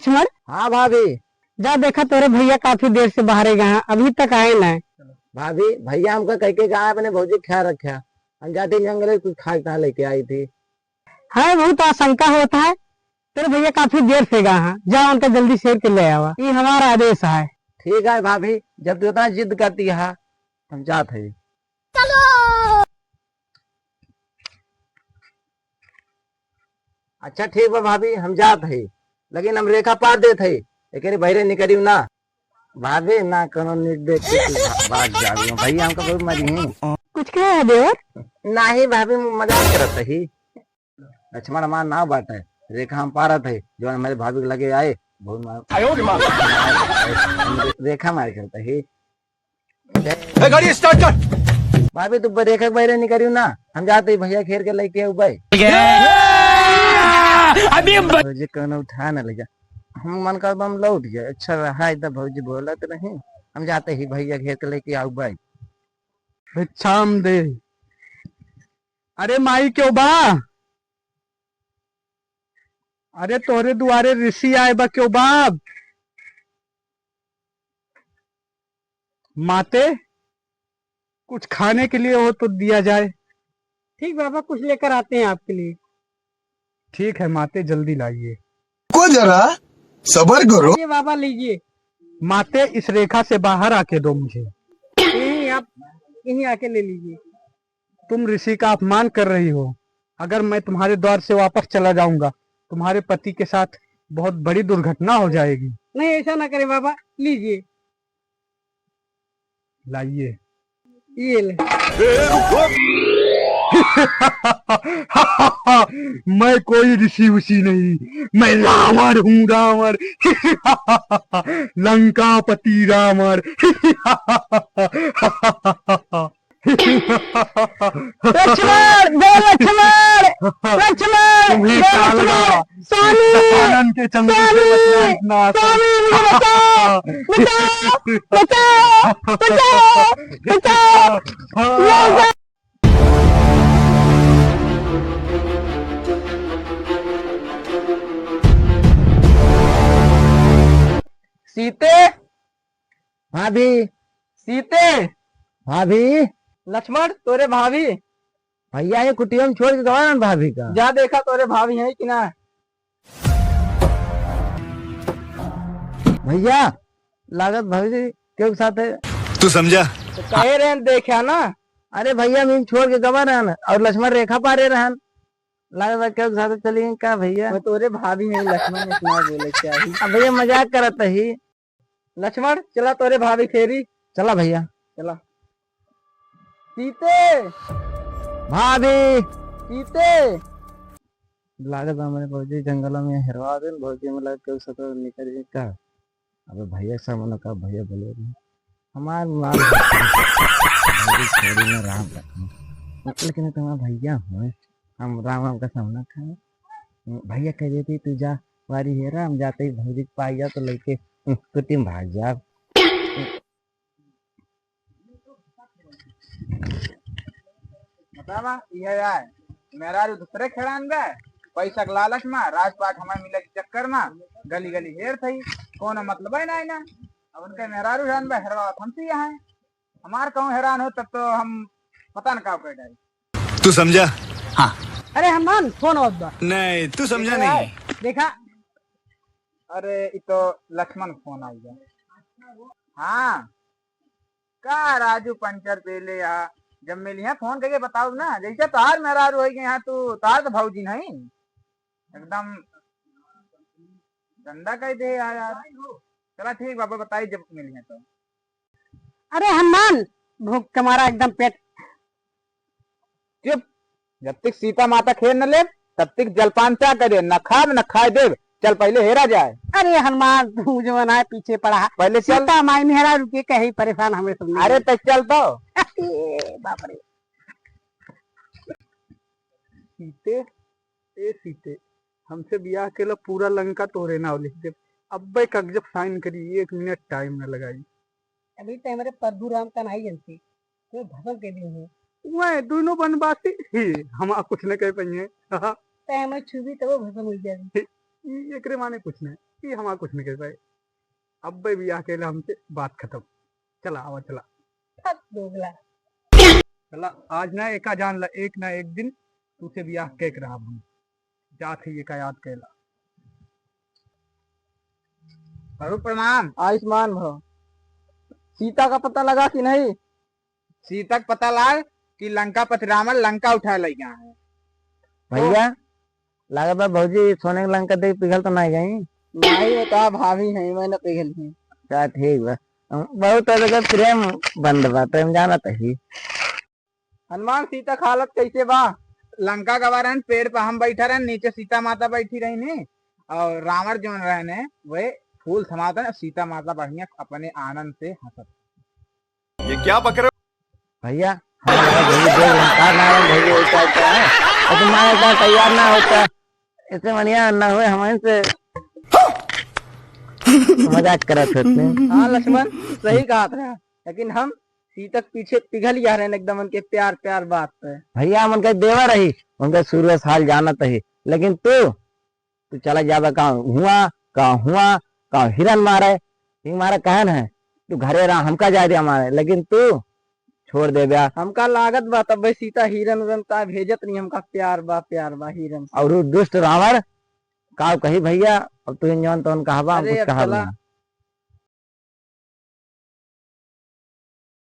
लक्ष्मण। हाँ भाभी। जा देखा तेरे भैया काफी देर से बाहर गए हैं, अभी तक आए ना। भाभी भैया हमको कह के कहा अपने भौजी ख्याल रखा। हम जाते जंगल में कुछ खा खा लेके आई थी। है बहुत आशंका होता है, तेरे भैया काफी देर से गए हैं, जा उनका जल्दी शेर के ले आवा, ये हमारा आदेश है। ठीक है भाभी, जब तू इतना जिद करती है हम जाते हैं। अच्छा ठीक है भाभी, हम जाते हैं, लेकिन हम रेखा पार देते हैं, लेकिन बहरे निकली ना। भाभी ना करो निर्देश बात जा रही हूँ भैया, हमको बहुत मरी है। कुछ कहे है देवर? नहीं भाभी, मजाक करत ही। लक्ष्मण हमारा नाव बाटा है, रेखा हम पारा थे, जो हमारे भाभी के लगे आए बहुत रेखा मार करता ही। गाड़ी स्टार्ट कर। भाभी तू रेखा बहरे नहीं करी ना, हम जाते भैया खेर के लेके भाई। अभी भौजी कौन उठा न ले जा, हम मन कर हम लौट गए। अच्छा रहा इधर भौजी बोला तो नहीं, हम जाते ही भैया घेर के लेके आओ भाई। भिक्षाम दे। अरे माई क्यों बा? अरे तोरे दुआरे ऋषि आए बा क्यों बाप? माते कुछ खाने के लिए हो तो दिया जाए। ठीक बाबा, कुछ लेकर आते हैं आपके लिए। ठीक है माते, जल्दी लाइए। को जरा सबर करो। ये बाबा लीजिए। माते इस रेखा से बाहर आके दो मुझे। यहीं आप यहीं आके ले लीजिए। तुम ऋषि का अपमान कर रही हो। अगर मैं तुम्हारे द्वार से वापस चला जाऊंगा, तुम्हारे पति के साथ बहुत बड़ी दुर्घटना हो जाएगी। नहीं ऐसा ना करे बाबा, लीजिए। लाइए। ये ले। मैं कोई ऋषि उसी नहीं, मैं रावण हूँ, रावण। लंकापति रावण। लक्ष्मण दे, लक्ष्मण लक्ष्मण तुम्हें दे, क्या लगा? लक्ष्मण। स्वामी आनंद के चंद्र से बचना इतना आसान? स्वामी मुझे बचाओ, बचाओ, बचाओ, बचाओ। सीते भाभी, सीते। भाभी लक्ष्मण तोरे भाभी। भैया ये कुटिया में छोड़ के गवा भाभी का। जा देखा तोरे भाभी है कि ना। भैया लागत भाभी जी के साथ है। तू समझा? तो कहे रहे देखा ना। अरे भैया मैं छोड़ के गवा रहन और लक्ष्मण रेखा पारे रहन, लागत के साथ चली गई का भैया। मैं तोरे भाभी नहीं, लक्ष्मण ने इतना बोले क्या ही। अब भैया मजाक करत ही। लक्ष्मण चला तोरे भाभी फेरी। चला भैया। चला। सीते भाभी सीते। लागत हमारे भौजी जंगलों में हेरवा दे, भौजी में लग के साथ निकल गई का। अबे भैया सामने का भैया बोले नहीं हमार माल भौजी छोड़ी ना राम रखना, लेकिन तुम्हारा भैया हो, हम राम राम का सामना खाए। भैया कह देती तू जा वारी हेरा, हम जाते ही भौजी पाई जा तो लेके कुटी में भाग जा। बतावा ये यार मेरा दूसरे खेड़ान बे पैसा के लालच में राजपाट हमारे मिले के चक्कर में गली गली हेर थी, कौन मतलब है ना अब उनके मेहरारू हैरान बे हेरवा हमसे यहाँ है। हमार कहूँ हैरान हो तब तो हम पता न का कर डाले। तू समझा? हाँ। अरे हनुमान फोन और दो। नहीं तू समझा नहीं। देखा। अरे ये तो लक्ष्मण फोन आई गया। हाँ का राजू पंचर पे ले यहाँ जब मिली है फोन करके बताओ ना, जैसे तार मेहरारू हो गए यहाँ तू तार तो भाऊजी नहीं एकदम गंदा कह दे यार। चला ठीक बाबा बताइए जब मिली है तो। अरे हनुमान भूख तुम्हारा एकदम पेट। चुप, जब तक सीता माता खेल न ले तब तक जलपान क्या करे, न खा न खाए दे, चल पहले हेरा जाए। अरे हनुमान तू जो बनाए पीछे पड़ा पहले चल। सीता माई मेहरा रुके कहीं परेशान हमें तुम। अरे तो चल तो। बाप रे। सीते ए सीते, हमसे ब्याह के लो पूरा लंका तोरे नाव लिख दे। अब भाई जब साइन करी 1 मिनट टाइम न लगाई। अभी तो हमारे परशुराम का नहीं जनती तो भसम के दिन है। वह दोनों बनवासी ही हम कुछ न कह पाइए। तो हमें छुबी तो वो भसम हो जाएगी। एकरे माने कुछ नहीं। ये हमारा कुछ नहीं कर पाए। अब भाई बियाह के लिए हमसे बात खत्म। चला आवा चला चला, आज ना एक जान ला, एक ना एक दिन तुझसे बियाह केक रहा हम जात ही का याद कैला। प्रभु प्रणाम। आयुष्मान भव। सीता का पता लगा कि नहीं? सीता का पता लाग कि लंका पति रावण लंका उठा ले गया है। भैया लागत बा भौजी सोने के लंका देख पिघल तो नहीं गई। नहीं बता भाभी है मैंने पिघल ही। अच्छा ठीक बा। बहुत जगह प्रेम बंद बा, प्रेम जाना ही। हनुमान सीता का हालत कैसे बा? लंका गवारन पेड़ पर हम बैठा रहे, नीचे सीता माता बैठी रही ने और रावण जो रहे ने वे फूल थमाते ने, सीता माता बढ़िया अपने आनंद से हंसत। ये क्या बक रहे भैया तुम्हारे तैयार ना होता ऐसे बढ़िया ना हुए हमारे से मजाक करत होते। हाँ लक्ष्मण सही कहा था, लेकिन हम सीता के पीछे पिघल जा रहे हैं एकदम उनके प्यार प्यार बात पे। भैया हम उनके देवर रही, उनके सूर्य साल जाना ही, लेकिन तू चला जावा कहाँ हिरन मारे मारा कहन है तू घरे रहा हमका जा दे हमारे, लेकिन तू छोड़ दे ब्या हमका लागत बा तब भाई सीता हिरन उरन ता भेजत नहीं, हमका प्यार बा हिरन। और दुष्ट रावण का कही भैया अब तू जौन तो कहबा कुछ कहबा।